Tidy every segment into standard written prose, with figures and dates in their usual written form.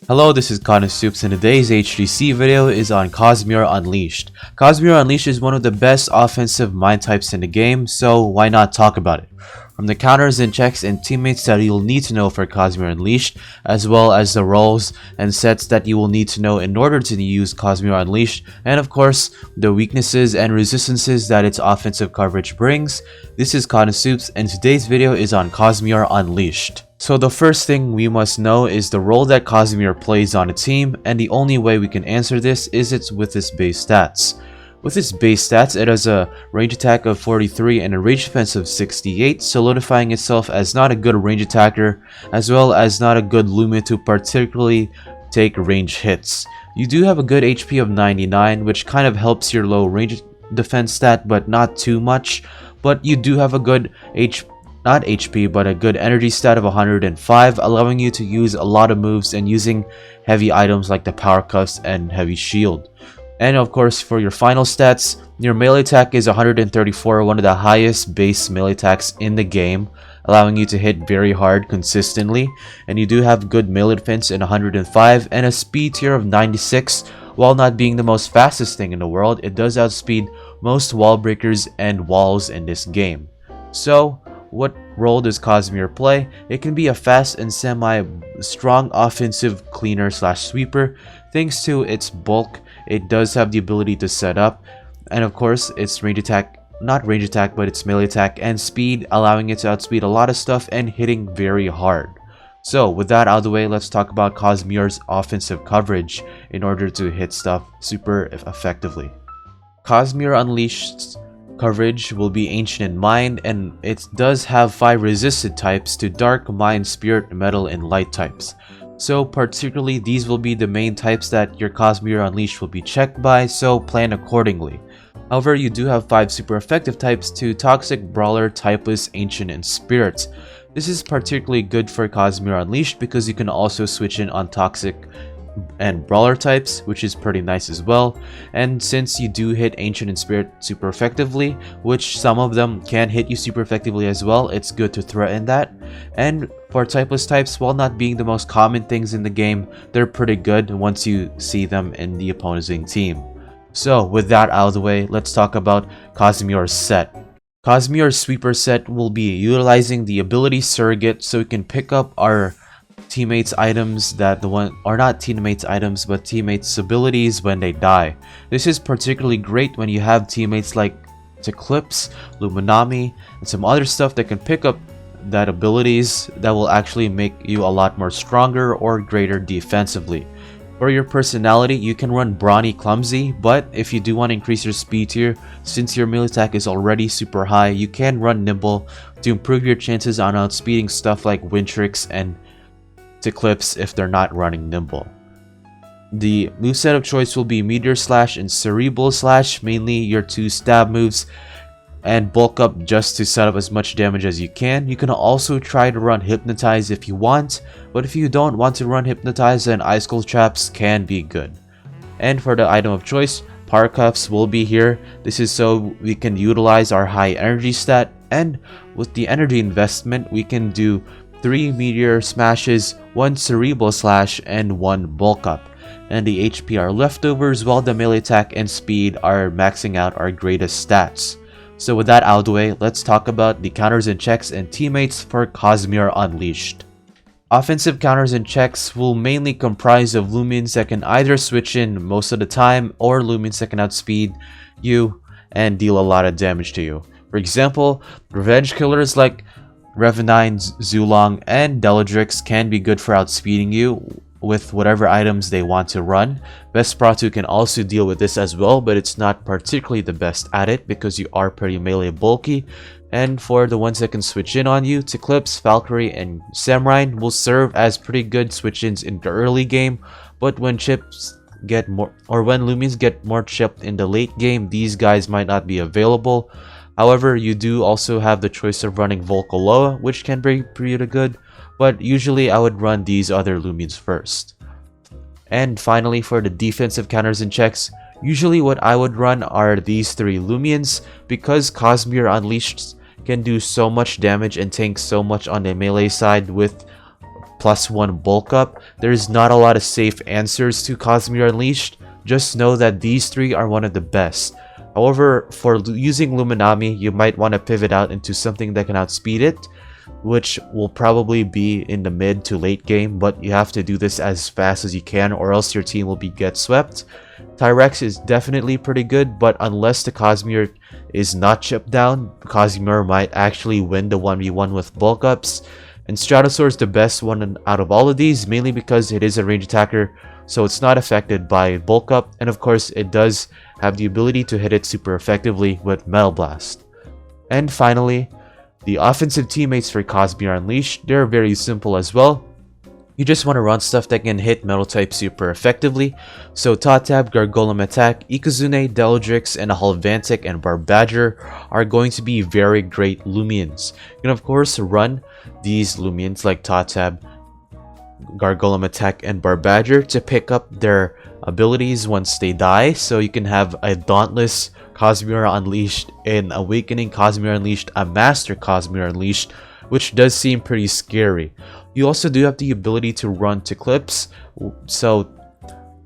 Hello, this is Cosmiore, and today's HTUC video is on Cosmiore Unleashed. Cosmiore Unleashed is one of the best offensive mine types in the game, so why not talk about it? From the counters and checks and teammates that you'll need to know for Cosmiore Unleashed, as well as the roles and sets that you will need to know in order to use Cosmiore Unleashed, and of course, the weaknesses and resistances that its offensive coverage brings. This is Cosmiore, and today's video is on Cosmiore Unleashed. So the first thing we must know is the role that Cosmiore plays on a team, and the only way we can answer this is with its base stats. With its base stats, it has a range attack of 43 and a range defense of 68, solidifying itself as not a good range attacker, as well as not a good Lumen to particularly take range hits. You do have a good HP of 99, which kind of helps your low range defense stat, but not too much. But you do have a good not HP, but a good energy stat of 105, allowing you to use a lot of moves and using heavy items like the power cuffs and heavy shield. And of course, for your final stats, your melee attack is 134, one of the highest base melee attacks in the game, allowing you to hit very hard consistently. And you do have good melee defense in 105 and a speed tier of 96. While not being the most fastest thing in the world, it does outspeed most wall breakers and walls in this game. So, what role does Cosmiore play? It can be a fast and semi-strong offensive cleaner slash sweeper. Thanks to its bulk, it does have the ability to set up, and of course its range attack, not range attack, but its melee attack and speed, allowing it to outspeed a lot of stuff and hitting very hard. So with that out of the way, let's talk about Cosmiore's offensive coverage in order to hit stuff super effectively. Cosmiore Unleashed's coverage will be Ancient and Mind, and it does have 5 resisted types to Dark, Mind, Spirit, Metal, and Light types. So particularly these will be the main types that your Cosmiore Unleashed will be checked by, so plan accordingly. However, you do have 5 super effective types to Toxic, Brawler, Typeless, Ancient, and Spirit. This is particularly good for Cosmiore Unleashed because you can also switch in on Toxic and Brawler types, which is pretty nice as well. And since you do hit Ancient and Spirit super effectively, which some of them can hit you super effectively as well, it's good to threaten that. And for Typeless types, while not being the most common things in the game, they're pretty good once you see them in the opposing team. So with that out of the way, let's talk about Cosmiore's set. Cosmiore's sweeper set will be utilizing the ability surrogate, so we can pick up our teammates items that are not teammates items but teammates abilities when they die. This is particularly great when you have teammates like Eclipse, Luminami, and some other stuff that can pick up that abilities that will actually make you a lot more stronger or greater defensively. For your personality, you can run Brawny Clumsy, but if you do want to increase your speed tier, since your melee attack is already super high, you can run Nimble to improve your chances on outspeeding stuff like Wintrix and Eclipse if they're not running Nimble. The moveset of choice will be Meteor Slash and Cerebral Slash, mainly your 2 stab moves, and bulk up just to set up as much damage as you can. You can also try to run Hypnotize if you want, but if you don't want to run Hypnotize, then Icicle Traps can be good. And for the item of choice, Power Cuffs will be here. This is so we can utilize our high energy stat, and with the energy investment we can do 3 Meteor Smashes, 1 Cerebral Slash, and 1 Bulk Up. And the HP are leftovers, while the melee attack and speed are maxing out our greatest stats. So with that out of the way, let's talk about the counters and checks and teammates for Cosmiore Unleashed. Offensive counters and checks will mainly comprise of Lumens that can either switch in most of the time, or Lumens that can outspeed you and deal a lot of damage to you. For example, revenge killers like Revenine, Zulong, and Deladrix can be good for outspeeding you with whatever items they want to run. Vesperatu can also deal with this as well, but it's not particularly the best at it because you are pretty melee bulky. And for the ones that can switch in on you, Eclipse, Valkyrie, and Samrine will serve as pretty good switch-ins in the early game, but when chips get more, or when Lumens get more chipped in the late game, these guys might not be available. However, you do also have the choice of running Volcaloa, which can be pretty good, but usually I would run these other Lumens first. And finally, for the defensive counters and checks, usually what I would run are these 3 Lumens, because Cosmiore Unleashed can do so much damage and tank so much on the melee side with +1 bulk up. There's not a lot of safe answers to Cosmiore Unleashed. Just know that these three are one of the best. However, for using Luminami, you might want to pivot out into something that can outspeed it, which will probably be in the mid to late game, but you have to do this as fast as you can or else your team will get swept. Tyrex is definitely pretty good, but unless the Cosmiore is not chipped down, Cosmiore might actually win the 1v1 with bulk ups. And Stratosaur is the best one out of all of these, mainly because it is a range attacker, so it's not affected by bulk up, and of course it does have the ability to hit it super effectively with Metal Blast. And finally, the offensive teammates for Cosmiore Unleashed, they're very simple as well. You just want to run stuff that can hit metal type super effectively. So Totab, Gargolem Attack, Ikazune, Deldrix, and Halvantic and Barbadger are going to be very great Lumions. You can of course run these Lumions like Totab, Gargolem Attack, and Barbadger to pick up their abilities once they die. So you can have a Dauntless Cosmiore Unleashed, an Awakening Cosmiore Unleashed, a Master Cosmiore Unleashed, which does seem pretty scary. You also do have the ability to run to clips, so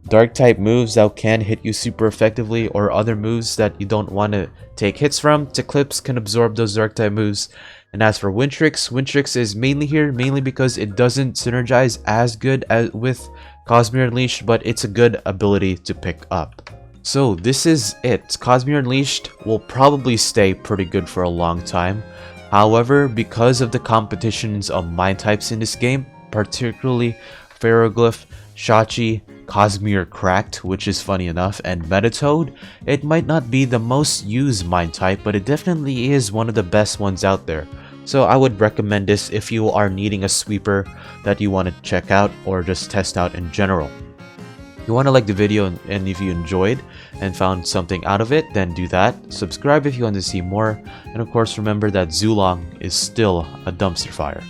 dark type moves that can hit you super effectively or other moves that you don't want to take hits from, Eclipse can absorb those dark type moves. And as for Wintrix is mainly here because it doesn't synergize as good as with Cosmiore Unleashed, but it's a good ability to pick up. So this is it. Cosmiore Unleashed will probably stay pretty good for a long time. However, because of the competitions of mine types in this game, particularly Ferroglyph, Shachi, Cosmiore Cracked, which is funny enough, and Metatoad, it might not be the most used mine type, but it definitely is one of the best ones out there. So I would recommend this if you are needing a sweeper that you want to check out or just test out in general. If you want to like the video and if you enjoyed and found something out of it, then do that. Subscribe if you want to see more, and of course remember that Zulong is still a dumpster fire.